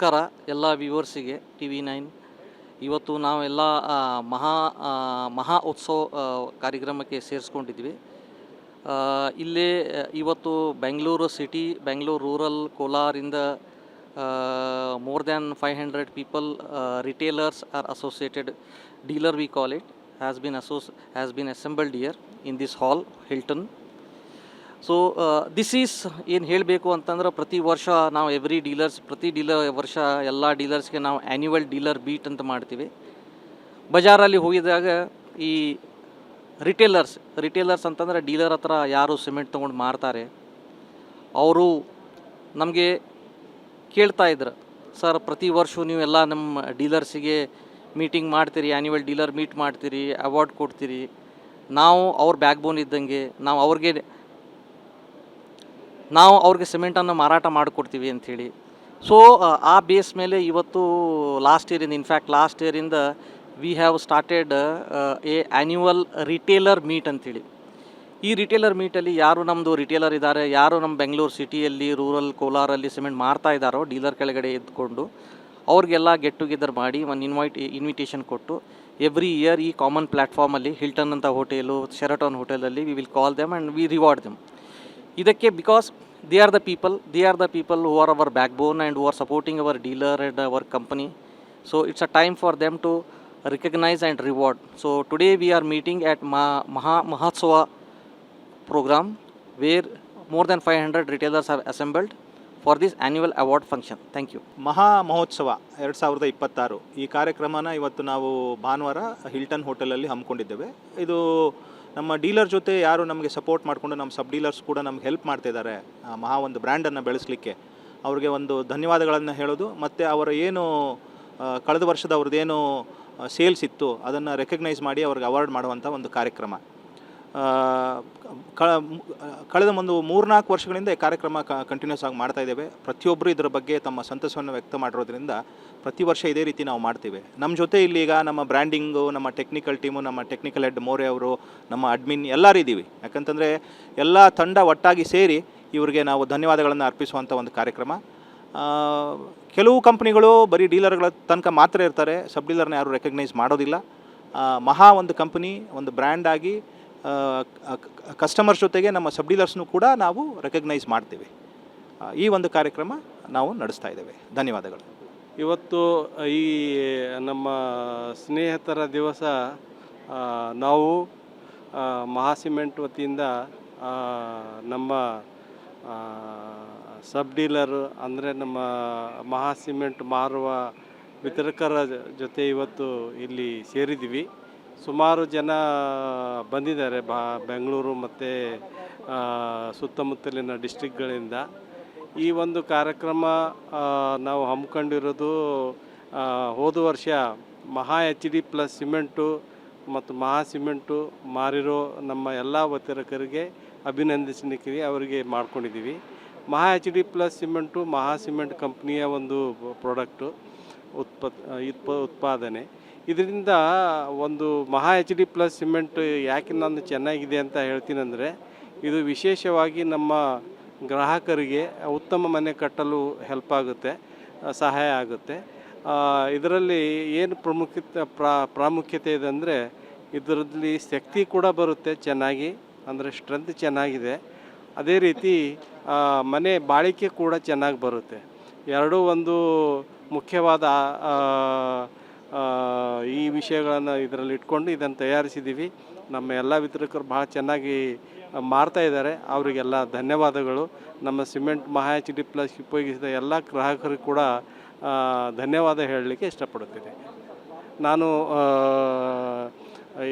ನಮಸ್ಕಾರ ಎಲ್ಲ ವ್ಯೂವರ್ಸಿಗೆ TV9. ಇವತ್ತು ನಾವೆಲ್ಲ ಮಹಾ ಉತ್ಸವ ಕಾರ್ಯಕ್ರಮಕ್ಕೆ ಸೇರಿಸ್ಕೊಂಡಿದ್ವಿ. ಇಲ್ಲೇ ಇವತ್ತು ಬೆಂಗಳೂರು ಸಿಟಿ, ಬೆಂಗಳೂರು ರೂರಲ್, ಕೋಲಾರಿಂದ more than 500 people, retailers are associated, dealer we call it, has been assembled here in this hall, Hilton. So this is ಏನು ಹೇಳಬೇಕು ಅಂತಂದ್ರೆ, ಪ್ರತಿ ವರ್ಷ ನಾವು ಪ್ರತಿ ವರ್ಷ ಎಲ್ಲ ಡೀಲರ್ಸ್ಗೆ ನಾವು ಆ್ಯನ್ಯುವಲ್ ಡೀಲರ್ ಬೀಟ್ ಅಂತ ಮಾಡ್ತೀವಿ. ಬಜಾರಲ್ಲಿ ಹೋಗಿದಾಗ ಈ ರಿಟೇಲರ್ಸ್ ಅಂತಂದರೆ ಡೀಲರ್ ಹತ್ರ ಯಾರು ಸಿಮೆಂಟ್ ತೊಗೊಂಡು ಮಾರ್ತಾರೆ, ಅವರು ನಮಗೆ ಕೇಳ್ತಾ ಇದ್ರು, ಸರ್ ಪ್ರತಿ ವರ್ಷ ನೀವೆಲ್ಲ ನಮ್ಮ ಡೀಲರ್ಸಿಗೆ ಮೀಟಿಂಗ್ ಮಾಡ್ತೀರಿ, ಆ್ಯನ್ಯುವಲ್ ಡೀಲರ್ ಮೀಟ್ ಮಾಡ್ತೀರಿ, ಅವಾರ್ಡ್ ಕೊಡ್ತೀರಿ, ನಾವು ಅವ್ರ ಬ್ಯಾಕ್ ಬೋನ್ ಇದ್ದಂಗೆ, ನಾವು ಅವ್ರಿಗೆ ಸಿಮೆಂಟನ್ನು ಮಾರಾಟ ಮಾಡಿಕೊಡ್ತೀವಿ ಅಂಥೇಳಿ. ಸೊ ಆ ಬೇಸ್ ಮೇಲೆ ಇವತ್ತು ಲಾಸ್ಟ್ ಇಯರಿಂದ we have started a annual retailer meet ಅಂಥೇಳಿ. ಈ ರಿಟೇಲರ್ ಮೀಟಲ್ಲಿ ಯಾರು ನಮ್ಮದು ರಿಟೇಲರ್ ಇದ್ದಾರೆ, ಯಾರು ನಮ್ಮ ಬೆಂಗಳೂರು ಸಿಟಿಯಲ್ಲಿ, ರೂರಲ್, ಕೋಲಾರಲ್ಲಿ ಸಿಮೆಂಟ್ ಮಾರ್ತಾ ಇದ್ದಾರೋ ಡೀಲರ್ ಕೆಳಗಡೆ ಎದ್ಕೊಂಡು ಅವ್ರಿಗೆಲ್ಲ ಗೆಟ್ ಟುಗೆದರ್ ಮಾಡಿ ಒಂದು ಇನ್ವಿಟೇಷನ್ ಕೊಟ್ಟು ಎವ್ರಿ ಇಯರ್ ಈ ಕಾಮನ್ ಪ್ಲ್ಯಾಟ್ಫಾರ್ಮಲ್ಲಿ ಹಿಲ್ಟನ್ ಅಂತ ಹೋಟೆಲು, ಶೆರಟನ್ ಹೋಟೆಲಲ್ಲಿ we will call them and we reward them. ಇದಕ್ಕೆ because they are the people who are our backbone and who are supporting our dealer and our company. So it's a time for them to recognize and reward. So today we are meeting at Mahotsava program, where more than 500 retailers have assembled for this annual award function. Thank you. ಮಹಾ ಮಹೋತ್ಸವ 2026 ಈ ಕಾರ್ಯಕ್ರಮನ ಇವತ್ತು ನಾವು ಭಾನುವಾರ Hilton ಹೋಟೆಲಲ್ಲಿ ಹಮ್ಮಿಕೊಂಡಿದ್ದೇವೆ. ಇದು ನಮ್ಮ ಡೀಲರ್ ಜೊತೆ ಯಾರು ನಮಗೆ ಸಪೋರ್ಟ್ ಮಾಡಿಕೊಂಡು ನಮ್ಮ ಸಬ್ ಡೀಲರ್ಸ್ ಕೂಡ ನಮ್ಗೆ ಹೆಲ್ಪ್ ಮಾಡ್ತಿದ್ದಾರೆ ಮಹಾ ಒಂದು ಬ್ರ್ಯಾಂಡನ್ನು ಬೆಳೆಸಲಿಕ್ಕೆ, ಅವ್ರಿಗೆ ಒಂದು ಧನ್ಯವಾದಗಳನ್ನು ಹೇಳೋದು, ಮತ್ತು ಅವರ ಏನು ಕಳೆದ ವರ್ಷದ ಅವ್ರದ್ದೇನು ಸೇಲ್ಸ್ ಇತ್ತು ಅದನ್ನು ರೆಕಗ್ನೈಸ್ ಮಾಡಿ ಅವ್ರಿಗೆ ಅವಾರ್ಡ್ ಮಾಡುವಂಥ ಒಂದು ಕಾರ್ಯಕ್ರಮ. ಕಳೆದ ಒಂದು 3-4 ವರ್ಷಗಳಿಂದ ಈ ಕಾರ್ಯಕ್ರಮ ಕಂಟಿನ್ಯೂಸ್ ಆಗಿ ಮಾಡ್ತಾಯಿದ್ದೇವೆ. ಪ್ರತಿಯೊಬ್ಬರು ಇದರ ಬಗ್ಗೆ ತಮ್ಮ ಸಂತಸವನ್ನು ವ್ಯಕ್ತ ಮಾಡಿರೋದ್ರಿಂದ ಪ್ರತಿ ವರ್ಷ ಇದೇ ರೀತಿ ನಾವು ಮಾಡ್ತೀವಿ. ನಮ್ಮ ಜೊತೆ ಇಲ್ಲೀಗ ನಮ್ಮ ಬ್ರ್ಯಾಂಡಿಂಗು, ನಮ್ಮ ಟೆಕ್ನಿಕಲ್ ಟೀಮು, ನಮ್ಮ ಟೆಕ್ನಿಕಲ್ ಹೆಡ್ ಮೋರೆ ಅವರು, ನಮ್ಮ ಅಡ್ಮಿನ್ ಎಲ್ಲರೂ ಇದ್ದೀವಿ. ಯಾಕಂತಂದರೆ ಎಲ್ಲ ತಂಡ ಒಟ್ಟಾಗಿ ಸೇರಿ ಇವರಿಗೆ ನಾವು ಧನ್ಯವಾದಗಳನ್ನು ಅರ್ಪಿಸುವಂಥ ಒಂದು ಕಾರ್ಯಕ್ರಮ. ಕೆಲವು ಕಂಪ್ನಿಗಳು ಬರೀ ಡೀಲರ್ಗಳ ತನಕ ಮಾತ್ರ ಇರ್ತಾರೆ, ಸಬ್ ಡೀಲರ್ನ ಯಾರು ರೆಕಗ್ನೈಸ್ ಮಾಡೋದಿಲ್ಲ. ಮಹಾ ಒಂದು ಕಂಪನಿ, ಒಂದು ಬ್ರ್ಯಾಂಡ್ ಆಗಿ ಕಸ್ಟಮರ್ಸ್ ಜೊತೆಗೆ ನಮ್ಮ ಸಬ್ ಡೀಲರ್ಸ್ನೂ ಕೂಡ ನಾವು ರೆಕಗ್ನೈಸ್ ಮಾಡ್ತೀವಿ. ಈ ಒಂದು ಕಾರ್ಯಕ್ರಮ ನಾವು ನಡೆಸ್ತಾ ಇದ್ದೇವೆ. ಧನ್ಯವಾದಗಳು. ಇವತ್ತು ಈ ನಮ್ಮ ಸ್ನೇಹಿತರ ದಿವಸ ನಾವು ಮಹಾ ಸಿಮೆಂಟ್ ವತಿಯಿಂದ ನಮ್ಮ ಸಬ್ ಡೀಲರ್ ಅಂದರೆ ನಮ್ಮ ಮಹಾ ಸಿಮೆಂಟ್ ಮಾರುವ ವಿತರಕರ ಜೊತೆ ಇವತ್ತು ಇಲ್ಲಿ ಸೇರಿದ್ದೀವಿ. ಸುಮಾರು ಜನ ಬಂದಿದ್ದಾರೆ ಬೆಂಗಳೂರು ಮತ್ತು ಸುತ್ತಮುತ್ತಲಿನ ಡಿಸ್ಟ್ರಿಕ್ಗಳಿಂದ. ಈ ಒಂದು ಕಾರ್ಯಕ್ರಮ ನಾವು ಹಮ್ಮಿಕೊಂಡಿರೋದು ಹೋದ ವರ್ಷ ಮಹಾ HD ಪ್ಲಸ್ ಸಿಮೆಂಟು ಮತ್ತು ಮಹಾ ಸಿಮೆಂಟು ಮಾರಿರೋ ನಮ್ಮ ಎಲ್ಲ ವಿತರಕರಿಗೆ ಅಭಿನಂದಿಸಲಿಕ್ಕೆ ಅವರಿಗೆ ಮಾಡ್ಕೊಂಡಿದ್ದೀವಿ. ಮಹಾ HD ಪ್ಲಸ್ ಸಿಮೆಂಟು ಮಹಾ ಸಿಮೆಂಟ್ ಕಂಪ್ನಿಯ ಒಂದು ಪ್ರಾಡಕ್ಟು ಉತ್ಪಾದನೆ. ಇದರಿಂದ ಒಂದು ಮಹಾ HD ಪ್ಲಸ್ ಸಿಮೆಂಟ್ ಯಾಕೆ ನಾನು ಚೆನ್ನಾಗಿದೆ ಅಂತ ಹೇಳ್ತೀನಂದರೆ, ಇದು ವಿಶೇಷವಾಗಿ ನಮ್ಮ ಗ್ರಾಹಕರಿಗೆ ಉತ್ತಮ ಮನೆ ಕಟ್ಟಲು ಹೆಲ್ಪ್ ಆಗುತ್ತೆ, ಸಹಾಯ ಆಗುತ್ತೆ. ಇದರಲ್ಲಿ ಏನು ಪ್ರಾಮುಖ್ಯತೆ ಇದೆ ಅಂದರೆ, ಇದರಲ್ಲಿ ಶಕ್ತಿ ಕೂಡ ಬರುತ್ತೆ ಚೆನ್ನಾಗಿ, ಅಂದರೆ ಸ್ಟ್ರೆಂತ್ ಚೆನ್ನಾಗಿದೆ. ಅದೇ ರೀತಿ ಮನೆ ಬಾಳಿಕೆ ಕೂಡ ಚೆನ್ನಾಗಿ ಬರುತ್ತೆ. ಎರಡೂ ಒಂದು ಮುಖ್ಯವಾದ ಈ ವಿಷಯಗಳನ್ನು ಇದರಲ್ಲಿ ಇಟ್ಕೊಂಡು ಇದನ್ನು ತಯಾರಿಸಿದ್ದೀವಿ. ನಮ್ಮ ಎಲ್ಲ ವಿತರಕರು ಭಾಳ ಚೆನ್ನಾಗಿ ಮಾರ್ತಾ ಇದ್ದಾರೆ, ಅವರಿಗೆಲ್ಲ ಧನ್ಯವಾದಗಳು. ನಮ್ಮ ಸಿಮೆಂಟ್ ಮಹಾ HD ಪ್ಲಸ್ ಉಪಯೋಗಿಸಿದ ಎಲ್ಲ ಗ್ರಾಹಕರಿಗೆ ಕೂಡ ಧನ್ಯವಾದ ಹೇಳಲಿಕ್ಕೆ ಇಷ್ಟಪಡುತ್ತೇನೆ. ನಾನು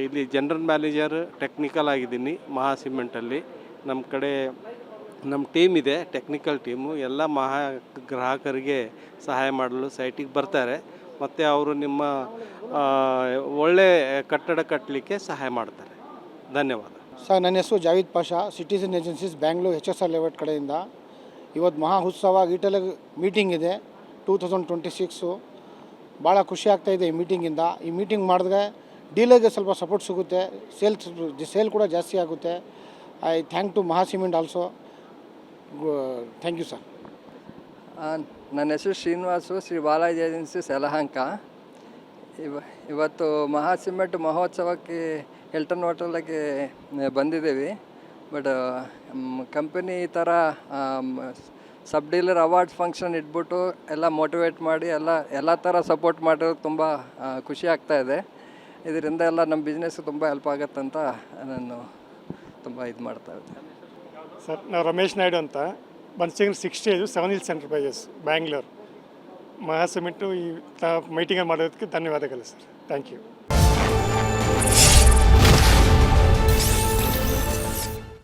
ಇಲ್ಲಿ ಜನರಲ್ ಮ್ಯಾನೇಜರ್ ಟೆಕ್ನಿಕಲ್ ಆಗಿದ್ದೀನಿ ಮಹಾ ಸಿಮೆಂಟಲ್ಲಿ. ನಮ್ಮ ಕಡೆ ನಮ್ಮ ಟೀಮ್ ಇದೆ, ಟೆಕ್ನಿಕಲ್ ಟೀಮು. ಎಲ್ಲ ಮಹಾ ಗ್ರಾಹಕರಿಗೆ ಸಹಾಯ ಮಾಡಲು ಸೈಟಿಗೆ ಬರ್ತಾರೆ, ಮತ್ತು ಅವರು ನಿಮ್ಮ ಒಳ್ಳೆ ಕಟ್ಟಡ ಕಟ್ಟಲಿಕ್ಕೆ ಸಹಾಯ ಮಾಡ್ತಾರೆ. ಧನ್ಯವಾದ. ಸರ್, ನನ್ನ ಹೆಸರು Javeed Pasha, citizen agencies Bangalore HSR layout ಕಡೆಯಿಂದ. ಇವತ್ತು ಮಹಾ ಉತ್ಸವ ರಿಟೇಲರ್ ಮೀಟಿಂಗ್ ಇದೆ 2026. ಭಾಳ ಖುಷಿ ಆಗ್ತಾಯಿದೆ ಈ ಮೀಟಿಂಗಿಂದ. ಈ ಮೀಟಿಂಗ್ ಮಾಡಿದ್ರೆ ಡೀಲರ್ಗೆ ಸ್ವಲ್ಪ ಸಪೋರ್ಟ್ ಸಿಗುತ್ತೆ, ಸೇಲ್ ಕೂಡ ಜಾಸ್ತಿ ಆಗುತ್ತೆ. I thank to Maha cement also. Thank you sir. ನನ್ನ ಹೆಸರು ಶ್ರೀನಿವಾಸು, ಶ್ರೀ ಬಾಲಾಜಿ ಏಜೆನ್ಸೀಸ್ ಯಲಹಂಕ. ಇವತ್ತು ಮಹಾ ಸಿಮೆಂಟ್ ಮಹೋತ್ಸವಕ್ಕೆ ಹಿಲ್ಟನ್ ಹೋಟೆಲ್ಗೆ ಬಂದಿದ್ದೀವಿ. ಬಟ್ ಕಂಪನಿ ಈ ಥರ ಸಬ್ ಡೀಲರ್ ಅವಾರ್ಡ್ಸ್ ಫಂಕ್ಷನ್ ಇಟ್ಬಿಟ್ಟು ಎಲ್ಲ ಮೋಟಿವೇಟ್ ಮಾಡಿ ಎಲ್ಲ ಥರ ಸಪೋರ್ಟ್ ಮಾಡಿರೋದು ತುಂಬ ಖುಷಿ ಆಗ್ತಾಯಿದೆ. ಇದರಿಂದ ಎಲ್ಲ ನಮ್ಮ ಬಿಸ್ನೆಸ್ಗೆ ತುಂಬ ಹೆಲ್ಪ್ ಆಗುತ್ತಂತ ನಾನು ತುಂಬ ಇದು ಮಾಡ್ತಾಯಿದ್ದೆ. ಸರ್, ನಾವು ರಮೇಶ್ ನಾಯ್ಡು ಅಂತ, ಬನ್ಸಿಂಗ್ 60 7 ಹಿಲ್ಸ್ ಎಂಟರ್ಪ್ರೈಸಸ್, ಬ್ಯಾಂಗ್ಳೂರ್. ಮಹಾ ಸಿಮೆಂಟು ಈ ಮೀಟಿಂಗ್ ಮಾಡೋದಕ್ಕೆ ಧನ್ಯವಾದಗಳು ಸರ್. Thank you.